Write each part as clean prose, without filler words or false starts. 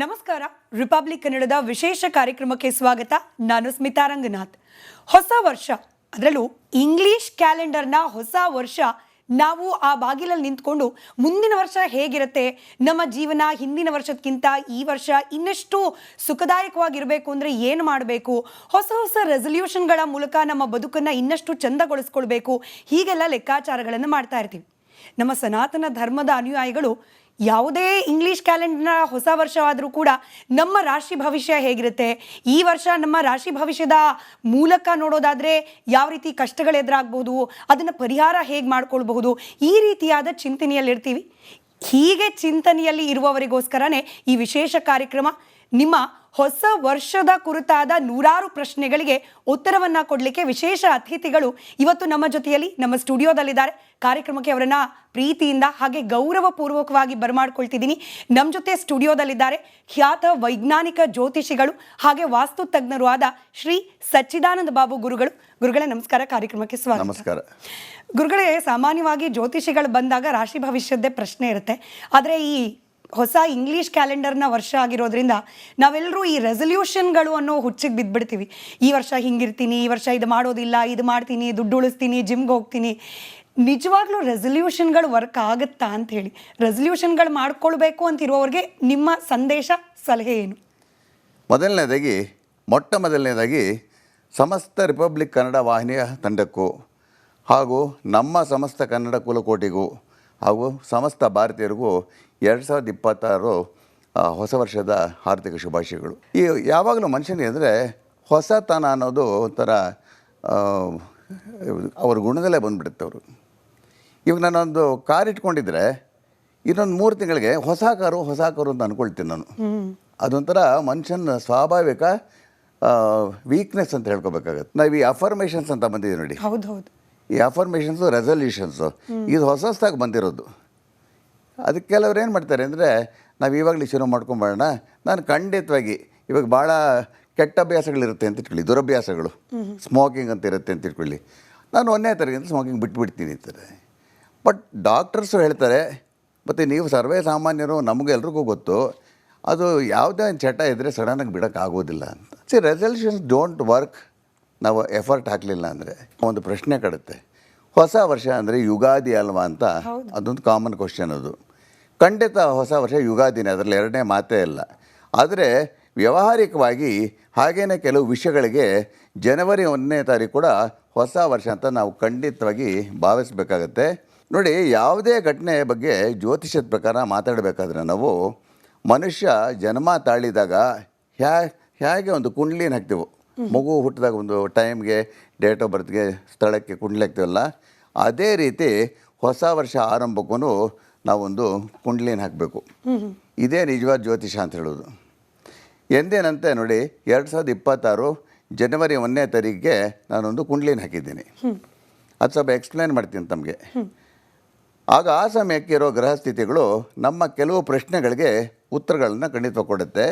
ನಮಸ್ಕಾರ. ರಿಪಬ್ಲಿಕ್ ಕನ್ನಡದ ವಿಶೇಷ ಕಾರ್ಯಕ್ರಮಕ್ಕೆ ಸ್ವಾಗತ. ನಾನು ಸ್ಮಿತಾ ರಂಗನಾಥ್. ಹೊಸ ವರ್ಷ, ಅದರಲ್ಲೂ ಇಂಗ್ಲಿಷ್ ಕ್ಯಾಲೆಂಡರ್ನ ಹೊಸ ವರ್ಷ, ನಾವು ಆ ಬಾಗಿಲಲ್ಲಿ ನಿಂತ್ಕೊಂಡು ಮುಂದಿನ ವರ್ಷ ಹೇಗಿರುತ್ತೆ, ನಮ್ಮ ಜೀವನ ಹಿಂದಿನ ವರ್ಷಕ್ಕಿಂತ ಈ ವರ್ಷ ಇನ್ನಷ್ಟು ಸುಖದಾಯಕವಾಗಿರಬೇಕು ಅಂದರೆ ಏನು ಮಾಡಬೇಕು, ಹೊಸ ಹೊಸ ರೆಸಲ್ಯೂಷನ್ಗಳ ಮೂಲಕ ನಮ್ಮ ಬದುಕನ್ನು ಇನ್ನಷ್ಟು ಚೆಂದಗೊಳಿಸ್ಕೊಳ್ಬೇಕು, ಹೀಗೆಲ್ಲ ಲೆಕ್ಕಾಚಾರಗಳನ್ನು ಮಾಡ್ತಾ ಇರ್ತೀವಿ. ನಮ್ಮ ಸನಾತನ ಧರ್ಮದ ಅನುಯಾಯಿಗಳು ಯಾವುದೇ ಇಂಗ್ಲೀಷ್ ಕ್ಯಾಲೆಂಡರ್ನ ಹೊಸ ವರ್ಷವಾದರೂ ಕೂಡ ನಮ್ಮ ರಾಶಿ ಭವಿಷ್ಯ ಹೇಗಿರುತ್ತೆ, ಈ ವರ್ಷ ನಮ್ಮ ರಾಶಿ ಭವಿಷ್ಯದ ಮೂಲಕ ನೋಡೋದಾದರೆ ಯಾವ ರೀತಿ ಕಷ್ಟಗಳು ಎದುರಾಗಬಹುದು, ಅದನ್ನು ಪರಿಹಾರ ಹೇಗೆ ಮಾಡ್ಕೊಳ್ಬಹುದು, ಈ ರೀತಿಯಾದ ಚಿಂತನೆಯಲ್ಲಿರ್ತೀವಿ. ಹೀಗೆ ಚಿಂತನೆಯಲ್ಲಿ ಇರುವವರಿಗೋಸ್ಕರನೇ ಈ ವಿಶೇಷ ಕಾರ್ಯಕ್ರಮ. ನಿಮ್ಮ ಹೊಸ ವರ್ಷದ ಕುರಿತಾದ ನೂರಾರು ಪ್ರಶ್ನೆಗಳಿಗೆ ಉತ್ತರವನ್ನು ಕೊಡಲಿಕ್ಕೆ ವಿಶೇಷ ಅತಿಥಿಗಳು ಇವತ್ತು ನಮ್ಮ ಜೊತೆಯಲ್ಲಿ ನಮ್ಮ ಸ್ಟುಡಿಯೋದಲ್ಲಿದ್ದಾರೆ. ಕಾರ್ಯಕ್ರಮಕ್ಕೆ ಅವರನ್ನು ಪ್ರೀತಿಯಿಂದ ಹಾಗೆ ಗೌರವಪೂರ್ವಕವಾಗಿ ಬರಮಾಡ್ಕೊಳ್ತಿದ್ದೀನಿ. ನಮ್ಮ ಜೊತೆ ಸ್ಟುಡಿಯೋದಲ್ಲಿದ್ದಾರೆ ಖ್ಯಾತ ವೈಜ್ಞಾನಿಕ ಜ್ಯೋತಿಷಿಗಳು ಹಾಗೆ ವಾಸ್ತು ತಜ್ಞರು ಆದ ಶ್ರೀ ಸಚ್ಚಿದಾನಂದ ಬಾಬು ಗುರುಗಳು. ಗುರುಗಳೇ ನಮಸ್ಕಾರ, ಕಾರ್ಯಕ್ರಮಕ್ಕೆ ಸ್ವಾಗತ. ನಮಸ್ಕಾರ. ಗುರುಗಳೇ, ಸಾಮಾನ್ಯವಾಗಿ ಜ್ಯೋತಿಷಿಗಳು ಬಂದಾಗ ರಾಶಿ ಭವಿಷ್ಯದ್ದೇ ಪ್ರಶ್ನೆ ಇರುತ್ತೆ. ಆದರೆ ಈ ಹೊಸ ಇಂಗ್ಲೀಷ್ ಕ್ಯಾಲೆಂಡರ್ನ ವರ್ಷ ಆಗಿರೋದ್ರಿಂದ ನಾವೆಲ್ಲರೂ ಈ ರೆಸಲ್ಯೂಷನ್ಗಳು ಅನ್ನೋ ಹುಚ್ಚಿಗೆ ಬಿದ್ದುಬಿಡ್ತೀವಿ. ಈ ವರ್ಷ ಹಿಂಗಿರ್ತೀನಿ, ಈ ವರ್ಷ ಇದು ಮಾಡೋದಿಲ್ಲ, ಇದು ಮಾಡ್ತೀನಿ, ದುಡ್ಡು ಉಳಿಸ್ತೀನಿ, ಜಿಮ್ಗೆ ಹೋಗ್ತೀನಿ. ನಿಜವಾಗ್ಲೂ ರೆಸಲ್ಯೂಷನ್ಗಳು ವರ್ಕ್ ಆಗುತ್ತಾ ಅಂತ ಹೇಳಿ, ರೆಸಲ್ಯೂಷನ್ಗಳು ಮಾಡ್ಕೊಳ್ಬೇಕು ಅಂತಿರುವವ್ರಿಗೆ ನಿಮ್ಮ ಸಂದೇಶ, ಸಲಹೆ ಏನು? ಮೊದಲನೇದಾಗಿ ಸಮಸ್ತ ರಿಪಬ್ಲಿಕ್ ಕನ್ನಡ ವಾಹಿನಿಯ ತಂಡಕ್ಕೂ ಹಾಗೂ ನಮ್ಮ ಸಮಸ್ತ ಕನ್ನಡ ಕುಲಕೋಟಿಗೂ ಹಾಗೂ ಸಮಸ್ತ ಭಾರತೀಯರಿಗೂ 2026 ಹೊಸ ವರ್ಷದ ಹಾರ್ದಿಕ ಶುಭಾಶಯಗಳು. ಈ ಯಾವಾಗಲೂ ಮನುಷ್ಯನಿಗೆ ಅಂದರೆ ಹೊಸತನ ಅನ್ನೋದು ಒಂಥರ ಅವ್ರ ಗುಣದಲ್ಲೇ ಬಂದುಬಿಡುತ್ತೆ. ಅವರು ಇವಾಗ ನಾನೊಂದು ಕಾರ್ ಇಟ್ಕೊಂಡಿದ್ರೆ ಇನ್ನೊಂದು 3 ತಿಂಗಳಿಗೆ ಹೊಸ ಕಾರು ಅಂತ ಅಂದ್ಕೊಳ್ತೀನಿ ನಾನು. ಅದೊಂಥರ ಮನುಷ್ಯನ ಸ್ವಾಭಾವಿಕ ವೀಕ್ನೆಸ್ ಅಂತ ಹೇಳ್ಕೊಬೇಕಾಗತ್ತೆ. ನಾವು ಈ ಅಫರ್ಮೇಷನ್ಸ್ ಅಂತ ಬಂದಿದ್ದೀವಿ ನೋಡಿ. ಹೌದು. ಈ ಅಫರ್ಮೇಷನ್ಸು ರೆಸಲ್ಯೂಷನ್ಸು ಇದು ಹೊಸದಾಗಿ ಬಂದಿರೋದು. ಅದಕ್ಕೆ ಕೆಲವ್ರು ಏನು ಮಾಡ್ತಾರೆ ಅಂದರೆ, ನಾವು ಇವಾಗಲೇ ಶುರು ಮಾಡ್ಕೊಂಬೋಣ, ನಾನು ಖಂಡಿತವಾಗಿ ಇವಾಗ ಭಾಳ ಕೆಟ್ಟ ಅಭ್ಯಾಸಗಳಿರುತ್ತೆ ಅಂತ ಇಟ್ಕೊಳ್ಳಿ, ದುರಭ್ಯಾಸಗಳು, ಸ್ಮೋಕಿಂಗ್ ಅಂತ ಇರುತ್ತೆ ಅಂತ ಇಟ್ಕೊಳ್ಳಿ, ನಾನು 1ನೇ ತಾರೀಕಿಂದ ಸ್ಮೋಕಿಂಗ್ ಬಿಟ್ಬಿಡ್ತೀನಿ ಅಂತಾರೆ. ಬಟ್ ಡಾಕ್ಟರ್ಸು ಹೇಳ್ತಾರೆ, ಮತ್ತು ನೀವು ಸರ್ವೇ ಸಾಮಾನ್ಯರು, ನಮಗೆಲ್ರಿಗೂ ಗೊತ್ತು, ಅದು ಯಾವುದೇ ಒಂದು ಚಟ ಇದ್ದರೆ ಸಡನ್ನಾಗಿ ಬಿಡೋಕ್ಕಾಗೋದಿಲ್ಲ ಅಂತ. Resolutions don't work. ನಾವು ಎಫರ್ಟ್ ಹಾಕಲಿಲ್ಲ ಅಂದರೆ ಒಂದು ಪ್ರಶ್ನೆ ಕಡುತ್ತೆ. ಹೊಸ ವರ್ಷ ಅಂದರೆ ಯುಗಾದಿ ಅಲ್ವಾ ಅಂತ, ಅದೊಂದು ಕಾಮನ್ ಕ್ವಶನ್. ಅದು ಖಂಡಿತ ಹೊಸ ವರ್ಷ ಯುಗಾದಿನೇ, ಅದರಲ್ಲಿ ಎರಡನೇ ಮಾತೇ ಇಲ್ಲ. ಆದರೆ ವ್ಯಾವಹಾರಿಕವಾಗಿ ಹಾಗೇನೇ ಕೆಲವು ವಿಷಯಗಳಿಗೆ ಜನವರಿ 1ನೇ ತಾರೀಕು ಕೂಡ ಹೊಸ ವರ್ಷ ಅಂತ ನಾವು ಖಂಡಿತವಾಗಿ ಭಾವಿಸಬೇಕಾಗತ್ತೆ. ನೋಡಿ, ಯಾವುದೇ ಘಟನೆ ಬಗ್ಗೆ ಜ್ಯೋತಿಷದ ಪ್ರಕಾರ ಮಾತಾಡಬೇಕಾದ್ರೆ ನಾವು ಮನುಷ್ಯ ಜನ್ಮ ತಾಳಿದಾಗ ಹೇಗೆ ಒಂದು ಕುಂಡ್ಲಿನ ಹಾಕ್ತೇವೆ, ಮಗು ಹುಟ್ಟಿದಾಗ ಒಂದು ಟೈಮ್ಗೆ, ಡೇಟ್ ಆಫ್ ಬರ್ತ್ಗೆ, ಸ್ಥಳಕ್ಕೆ ಕುಂಡ್ಲಿ ಹಾಕ್ತೀವಲ್ಲ, ಅದೇ ರೀತಿ ಹೊಸ ವರ್ಷ ಆರಂಭಕ್ಕೂ ನಾವೊಂದು ಕುಂಡ್ಲಿನ ಹಾಕಬೇಕು. ಇದೇ ನಿಜವಾದ ಜ್ಯೋತಿಷ ಅಂತ ಹೇಳೋದು. ಎಂದೇನಂತೆ ನೋಡಿ, 2026 ಜನವರಿ 1ನೇ ತಾರೀಕಿಗೆ ನಾನೊಂದು ಕುಂಡ್ಲಿನ ಹಾಕಿದ್ದೀನಿ. ಅದು ಸ್ವಲ್ಪ ಎಕ್ಸ್ಪ್ಲೇನ್ ಮಾಡ್ತೀನಿ ತಮಗೆ. ಆಗ ಆ ಸಮಯಕ್ಕೆ ಇರೋ ಗ್ರಹ ಸ್ಥಿತಿಗಳು ನಮ್ಮ ಕೆಲವು ಪ್ರಶ್ನೆಗಳಿಗೆ ಉತ್ತರಗಳನ್ನು ಖಂಡಿತವಾಗಿ ಕೊಡುತ್ತೆ.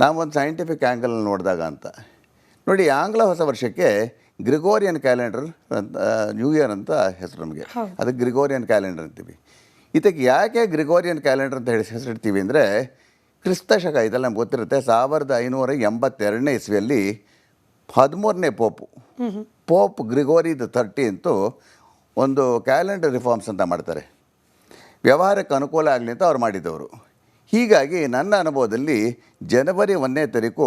ನಾವೊಂದು ಸೈಂಟಿಫಿಕ್ ಆ್ಯಂಗಲ್ ನೋಡಿದಾಗ ಅಂತ ನೋಡಿ. ಆಂಗ್ಲ ಹೊಸ ವರ್ಷಕ್ಕೆ ಗ್ರಿಗೋರಿಯನ್ ಕ್ಯಾಲೆಂಡರ್ ಅಂತ, ನ್ಯೂ ಇಯರ್ ಅಂತ ಹೆಸರು ನಮಗೆ. ಅದಕ್ಕೆ ಗ್ರಿಗೋರಿಯನ್ ಕ್ಯಾಲೆಂಡರ್ ಅಂತೀವಿ. ಇದಕ್ಕೆ ಯಾಕೆ ಗ್ರಿಗೋರಿಯನ್ ಕ್ಯಾಲೆಂಡರ್ ಅಂತ ಹೆಸರಿಡ್ತೀವಿ ಅಂದರೆ, ಕ್ರಿಸ್ತಶಕ, ಇದೆಲ್ಲ ನಮ್ಗೆ ಗೊತ್ತಿರುತ್ತೆ, 1582ನೇ ಇಸ್ವಿಯಲ್ಲಿ 13ನೇ ಪೋಪ್ ಗ್ರಿಗೋರಿ ದ 13th ಒಂದು ಕ್ಯಾಲೆಂಡರ್ ರಿಫಾರ್ಮ್ಸ್ ಅಂತ ಮಾಡ್ತಾರೆ. ವ್ಯವಹಾರಕ್ಕೆ ಅನುಕೂಲ ಆಗಲಿ ಅಂತ ಅವ್ರು ಮಾಡಿದವರು. ಹೀಗಾಗಿ ನನ್ನ ಅನುಭವದಲ್ಲಿ ಜನವರಿ 1ನೇ ತಾರೀಕು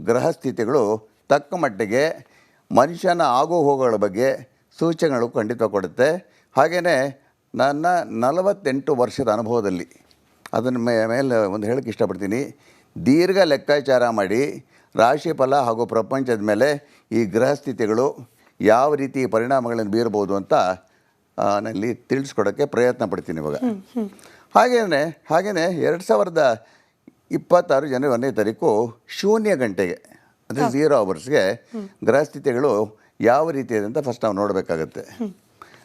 ಗ್ರಹ ಸ್ಥಿತಿಗಳು ತಕ್ಕ ಮಟ್ಟಿಗೆ ಮನುಷ್ಯನ ಆಗು ಹೋಗುಗಳ ಬಗ್ಗೆ ಸೂಚನೆಗಳು ಖಂಡಿತ ಕೊಡುತ್ತೆ. ಹಾಗೆಯೇ ನನ್ನ 48 ವರ್ಷದ ಅನುಭವದಲ್ಲಿ ಅದನ್ನ ಮೇಲೆ ಒಂದು ಹೇಳಕ್ಕೆ ಇಷ್ಟಪಡ್ತೀನಿ. ದೀರ್ಘ ಲೆಕ್ಕಾಚಾರ ಮಾಡಿ ರಾಶಿಫಲ ಹಾಗೂ ಪ್ರಪಂಚದ ಮೇಲೆ ಈ ಗ್ರಹ ಸ್ಥಿತಿಗಳು ಯಾವ ರೀತಿ ಪರಿಣಾಮಗಳನ್ನು ಬೀರ್ಬೋದು ಅಂತ ನಲ್ಲಿ ತಿಳಿಸ್ಕೊಡೋಕ್ಕೆ ಪ್ರಯತ್ನ ಪಡ್ತೀನಿ ಇವಾಗ. ಹಾಗೆಯೇ 2026 ಜನವರಿ 1ನೇ ತಾರೀಕು 0 ಗಂಟೆಗೆ, ಅಂದರೆ 0 ಅವರ್ಸ್ಗೆ ಗ್ರಹ ಸ್ಥಿತಿಗಳು ಯಾವ ರೀತಿ ಇದೆ ಅಂತ ಫಸ್ಟ್ ನಾವು ನೋಡಬೇಕಾಗತ್ತೆ.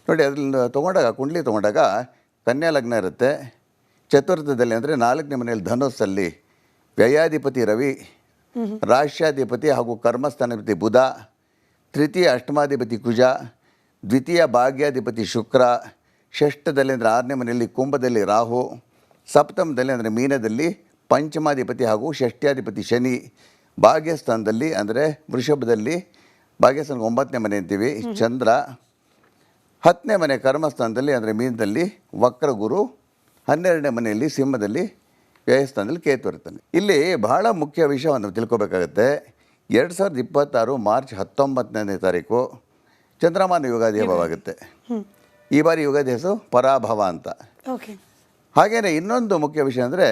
ನೋಡಿ, ಅದರಿಂದ ಕುಂಡ್ಲಿ ತೊಗೊಂಡಾಗ ಕನ್ಯಾ ಲಗ್ನ ಇರುತ್ತೆ. ಚತುರ್ಥದಲ್ಲಿ ಅಂದರೆ 4ನೇ ಮನೆಯಲ್ಲಿ ಧನುಸ್ಸಲ್ಲಿ ವ್ಯಯಾಧಿಪತಿ ರವಿ, ರಾಷ್ಟ್ರಾಧಿಪತಿ ಹಾಗೂ ಕರ್ಮಸ್ಥಾನಾಧಿಪತಿ ಬುಧ, ತೃತೀಯ ಅಷ್ಟಮಾಧಿಪತಿ ಕುಜ, ದ್ವಿತೀಯ ಭಾಗ್ಯಾಧಿಪತಿ ಶುಕ್ರ, ಷಷ್ಠದಲ್ಲಿ ಅಂದರೆ 6ನೇ ಮನೆಯಲ್ಲಿ ಕುಂಭದಲ್ಲಿ ರಾಹು, ಸಪ್ತಮದಲ್ಲಿ ಅಂದರೆ ಮೀನದಲ್ಲಿ ಪಂಚಮಾಧಿಪತಿ ಹಾಗೂ ಷಷ್ಠ್ಯಾಧಿಪತಿ ಶನಿ ಭಾಗ್ಯಸ್ಥಾನದಲ್ಲಿ ಅಂದರೆ ವೃಷಭದಲ್ಲಿ, ಭಾಗ್ಯಸ್ಥಾನಕ್ಕೆ 9ನೇ ಮನೆ ಅಂತೀವಿ, ಚಂದ್ರ 10ನೇ ಮನೆ ಕರ್ಮಸ್ಥಾನದಲ್ಲಿ ಅಂದರೆ ಮೀನದಲ್ಲಿ ವಕ್ರ ಗುರು, 12ನೇ ಮನೆಯಲ್ಲಿ ಸಿಂಹದಲ್ಲಿ ವ್ಯಯಸ್ಥಾನದಲ್ಲಿ ಕೇತು ಇರ್ತಾನೆ. ಇಲ್ಲಿ ಬಹಳ ಮುಖ್ಯ ವಿಷಯವನ್ನು ತಿಳ್ಕೊಬೇಕಾಗತ್ತೆ. 2026 ಮಾರ್ಚ್ 19ನೇ ತಾರೀಕು ಚಂದ್ರಮಾನ ಯುಗಾದಿ ಹಬ್ಬವಾಗುತ್ತೆ. ಈ ಬಾರಿ ಯುಗಾದಿ ಹೆಸರು ಪರಾಭವ ಅಂತ. ಓಕೆ. ಹಾಗೆಯೇ ಇನ್ನೊಂದು ಮುಖ್ಯ ವಿಷಯ ಅಂದರೆ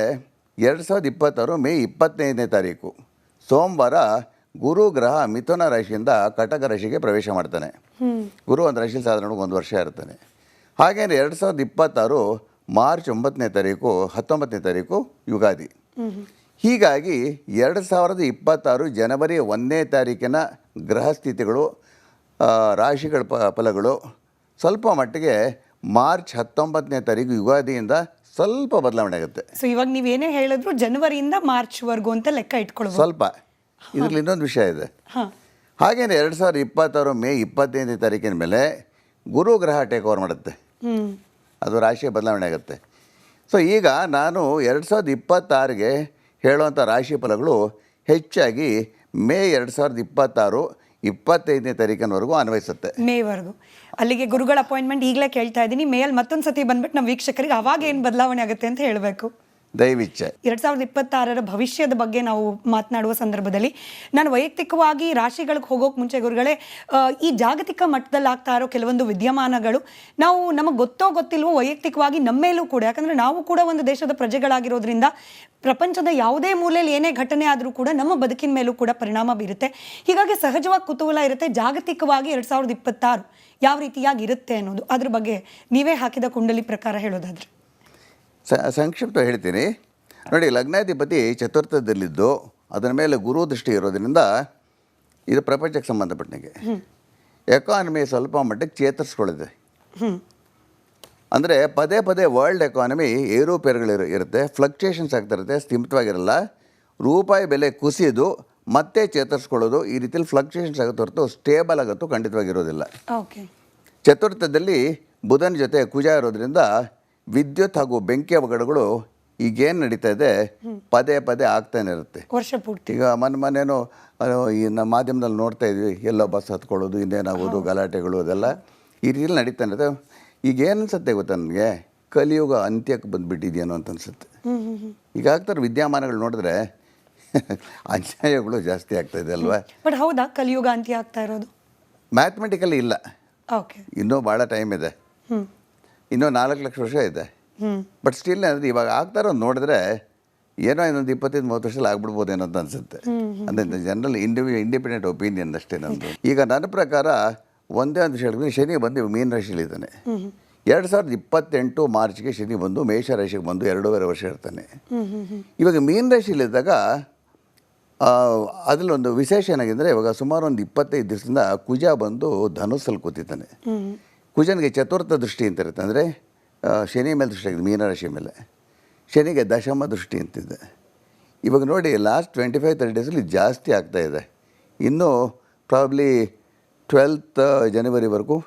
2026 ಮೇ 25ನೇ ತಾರೀಕು ಸೋಮವಾರ ಗುರು ಗ್ರಹ ಮಿಥುನ ರಾಶಿಯಿಂದ ಕಟಕ ರಾಶಿಗೆ ಪ್ರವೇಶ ಮಾಡ್ತಾನೆ. ಗುರು ಒಂದು ರಾಶಿಯಲ್ಲಿ ಸಾಧಾರಣವಾಗಿ 1 ವರ್ಷ ಇರ್ತಾನೆ. ಹಾಗೆಯೇ 2026 ಮಾರ್ಚ್ 9ನೇ ತಾರೀಕು 19ನೇ ತಾರೀಕು ಯುಗಾದಿ. ಹೀಗಾಗಿ 2026 ಜನವರಿ 1ನೇ ತಾರೀಕಿನ ಗ್ರಹ ಸ್ಥಿತಿಗಳು, ರಾಶಿಗಳ ಫಲಗಳು ಸ್ವಲ್ಪ ಮಟ್ಟಿಗೆ ಮಾರ್ಚ್ 19ನೇ ತಾರೀಕು ಯುಗಾದಿಯಿಂದ ಸ್ವಲ್ಪ ಬದಲಾವಣೆ ಆಗುತ್ತೆ. ಸೊ ಇವಾಗ ನೀವೇನೇ ಹೇಳಿದ್ರು ಜನವರಿಯಿಂದ ಮಾರ್ಚ್ವರೆಗೂ ಅಂತ ಲೆಕ್ಕ ಇಟ್ಕೊಳ್ಬೋದು. ಸ್ವಲ್ಪ. ಇದರಲ್ಲಿ ಇನ್ನೊಂದು ವಿಷಯ ಇದೆ. ಹಾಗೇನೆ 2026 ಮೇ 25ನೇ ತಾರೀಕಿನ ಮೇಲೆ ಗುರು ಗ್ರಹ ಟೇಕ್ ಓವರ್ ಮಾಡುತ್ತೆ. ಅದು ರಾಶಿಯ ಬದಲಾವಣೆ ಆಗುತ್ತೆ. ಸೊ ಈಗ ನಾನು 2026ಗೆ ಹೇಳುವಂಥ ರಾಶಿ ಫಲಗಳು ಹೆಚ್ಚಾಗಿ ಮೇ 2026 25ನೇ ತಾರೀಕಿನವರೆಗೂ ಅನ್ವಯಿಸುತ್ತೆ. ಮೇವರೆಗೂ. ಅಲ್ಲಿಗೆ ಗುರುಗಳ ಅಪಾಯಿಂಟ್ಮೆಂಟ್ ಈಗಲೇ ಕೇಳ್ತಾ ಇದ್ದೀನಿ. ಮೇಯಲ್ಲಿ ಮತ್ತೊಂದು ಸತಿ ಬಂದ್ಬಿಟ್ಟು ನಮ್ಮ ವೀಕ್ಷಕರಿಗೆ ಅವಾಗ ಏನು ಬದಲಾವಣೆ ಆಗುತ್ತೆ ಅಂತ ಹೇಳಬೇಕು. ದಯವಿಚ್ಛೆ. 2026 ಭವಿಷ್ಯದ ಬಗ್ಗೆ ನಾವು ಮಾತನಾಡುವ ಸಂದರ್ಭದಲ್ಲಿ ನಾನು ವೈಯಕ್ತಿಕವಾಗಿ ರಾಶಿಗಳಿಗೆ ಹೋಗೋಕೆ ಮುಂಚೆ ಗುರುಗಳೇ, ಈ ಜಾಗತಿಕ ಮಟ್ಟದಲ್ಲಿ ಆಗ್ತಾ ಇರೋ ಕೆಲವೊಂದು ವಿದ್ಯಮಾನಗಳು ನಾವು ನಮಗೆ ಗೊತ್ತೋ ಗೊತ್ತಿಲ್ವೋ ವೈಯಕ್ತಿಕವಾಗಿ ನಮ್ಮೇಲೂ ಕೂಡ, ಯಾಕಂದರೆ ನಾವು ಕೂಡ ಒಂದು ದೇಶದ ಪ್ರಜೆಗಳಾಗಿರೋದ್ರಿಂದ ಪ್ರಪಂಚದ ಯಾವುದೇ ಮೂಲೆಯಲ್ಲಿ ಏನೇ ಘಟನೆ ಆದರೂ ಕೂಡ ನಮ್ಮ ಬದುಕಿನ ಮೇಲೂ ಕೂಡ ಪರಿಣಾಮ ಬೀರುತ್ತೆ. ಹೀಗಾಗಿ ಸಹಜವಾಗಿ ಕುತೂಹಲ ಇರುತ್ತೆ ಜಾಗತಿಕವಾಗಿ 2026 ಯಾವ ರೀತಿಯಾಗಿ ಇರುತ್ತೆ ಅನ್ನೋದು. ಅದ್ರ ಬಗ್ಗೆ ನೀವೇ ಹಾಕಿದ ಕುಂಡಲಿ ಪ್ರಕಾರ ಹೇಳೋದಾದ್ರೆ ಸಂಕ್ಷಿಪ್ತ ಹೇಳ್ತೀನಿ ನೋಡಿ. ಲಗ್ನಾಧಿಪತಿ ಚತುರ್ಥದಲ್ಲಿದ್ದು ಅದರ ಮೇಲೆ ಗುರು ದೃಷ್ಟಿ ಇರೋದ್ರಿಂದ ಇದು ಪ್ರಪಂಚಕ್ಕೆ ಸಂಬಂಧಪಟ್ಟಂಗೆ ಎಕಾನಮಿ ಸ್ವಲ್ಪ ಮಟ್ಟಿಗೆ ಚೇತರಿಸ್ಕೊಳ್ಳಿದೆ. ಅಂದರೆ ಪದೇ ಪದೇ ವರ್ಲ್ಡ್ ಎಕಾನಮಿ ಏರುಪೇರುಗಳು ಇರುತ್ತೆ, ಫ್ಲಕ್ಚುಯೇಷನ್ಸ್ ಆಗ್ತಾ ಇರುತ್ತೆ, ಸ್ಥಿಮಿತವಾಗಿರಲ್ಲ. ರೂಪಾಯಿ ಬೆಲೆ ಕುಸಿದು ಮತ್ತೆ ಚೇತರಿಸ್ಕೊಳ್ಳೋದು, ಈ ರೀತಿಯಲ್ಲಿ ಫ್ಲಕ್ಚುಯೇಷನ್ಸ್ ಆಗುತ್ತೆ ಹೊರತು ಸ್ಟೇಬಲ್ ಆಗುತ್ತೋ ಖಂಡಿತವಾಗಿರೋದಿಲ್ಲ. ಚತುರ್ಥದಲ್ಲಿ ಬುಧನ ಜೊತೆ ಕುಜ ಇರೋದ್ರಿಂದ ವಿದ್ಯುತ್ ಹಾಗೂ ಬೆಂಕಿ ಅವಘಡಗಳು ಈಗೇನು ನಡೀತಾ ಇದೆ ಪದೇ ಪದೇ ಆಗ್ತಾನೆ ಇರುತ್ತೆ ವರ್ಷ ಪೂರ್ತಿ. ಈಗ ಮೊನ್ನೇನೋ ಈ ನಮ್ಮ ಮಾಧ್ಯಮದಲ್ಲಿ ನೋಡ್ತಾ ಇದ್ವಿ, ಎಲ್ಲೋ ಬಸ್ ಹತ್ಕೊಳ್ಳೋದು, ಇನ್ನೇನಾಗೋದು, ಗಲಾಟೆಗಳು, ಅದೆಲ್ಲ ಈ ರೀತಿಯಲ್ಲಿ ನಡೀತಾನೆ ಇರುತ್ತೆ. ಈಗ ಏನು ಅನ್ಸುತ್ತೆ ಗೊತ್ತಾ ನನಗೆ, ಕಲಿಯುಗ ಅಂತ್ಯಕ್ಕೆ ಬಂದುಬಿಟ್ಟಿದೆಯೇನೋ ಅಂತ ಅನಿಸುತ್ತೆ. ಈಗ ಆಗ್ತಾರೆ ವಿದ್ಯಮಾನಗಳು ನೋಡಿದ್ರೆ ಅನ್ಯಾಯಗಳು ಜಾಸ್ತಿ ಆಗ್ತಾ ಇದೆ ಅಲ್ವಾ. ಬಟ್ ಹೌದಾ ಕಲಿಯುಗ ಅಂತ್ಯ ಆಗ್ತಾ ಇರೋದು? ಮ್ಯಾಥಮೆಟಿಕಲಿ ಇಲ್ಲ. ಓಕೆ. ಇನ್ನೂ ಭಾಳ ಟೈಮ್ ಇದೆ, ಇನ್ನೂ 4 ಲಕ್ಷ ವರ್ಷ ಇದೆ. ಬಟ್ ಸ್ಟಿಲ್ ಅಂದರೆ ಇವಾಗ ಆಗ್ತಾ ಇರೋದು ನೋಡಿದ್ರೆ ಏನೋ ಇನ್ನೊಂದು 25-30 ವರ್ಷದಲ್ಲಿ ಆಗ್ಬಿಡ್ಬೋದೇನೋ ಅಂತ ಅನಿಸುತ್ತೆ. ಅಂದರೆ ಜನರಲ್ ಇಂಡಿಪೆಂಡೆಂಟ್ ಒಪಿನಿಯನ್ ಅಷ್ಟೇ ನಂದು. ಈಗ ನನ್ನ ಪ್ರಕಾರ ಒಂದೇ ಒಂದು ವಿಷಯ ಹೇಳಿದ್ರೆ, ಶನಿ ಬಂದು ಮೀನ ರಾಶಿಯಲ್ಲಿದ್ದಾನೆ. 2028 ಮಾರ್ಚ್ಗೆ ಶನಿ ಬಂದು ಮೇಷ ರಾಶಿಗೆ ಬಂದು 2.5 ವರ್ಷ ಇರ್ತಾನೆ. ಇವಾಗ ಮೀನ ರಾಶಿಯಲ್ಲಿದ್ದಾಗ ಅದರಲ್ಲಿ ಒಂದು ವಿಶೇಷ ಏನಾಗಿದ್ದರೆ, ಇವಾಗ ಸುಮಾರು ಒಂದು 25 ದಿವಸದಿಂದ ಕುಜ ಬಂದು ಧನುಸ್ಸಲ್ಲಿ ಕೂತಿದ್ದಾನೆ. ಕುಜನಿಗೆ ಚತುರ್ಥ ದೃಷ್ಟಿ ಅಂತ ಇರುತ್ತೆ, ಅಂದರೆ ಶನಿ ಮೇಲೆ ದೃಷ್ಟಿ ಆಗಿದೆ, ಮೀನರಾಶಿ ಮೇಲೆ. ಶನಿಗೆ ದಶಮ ದೃಷ್ಟಿ ಅಂತಿದೆ. ಇವಾಗ ನೋಡಿ ಲಾಸ್ಟ್ 25-30 ಡೇಸಲ್ಲಿ ಜಾಸ್ತಿ ಆಗ್ತಾಯಿದೆ. ಇನ್ನೂ ಪ್ರಾಬ್ಲಿ 12th ಜನವರಿವರೆಗೂ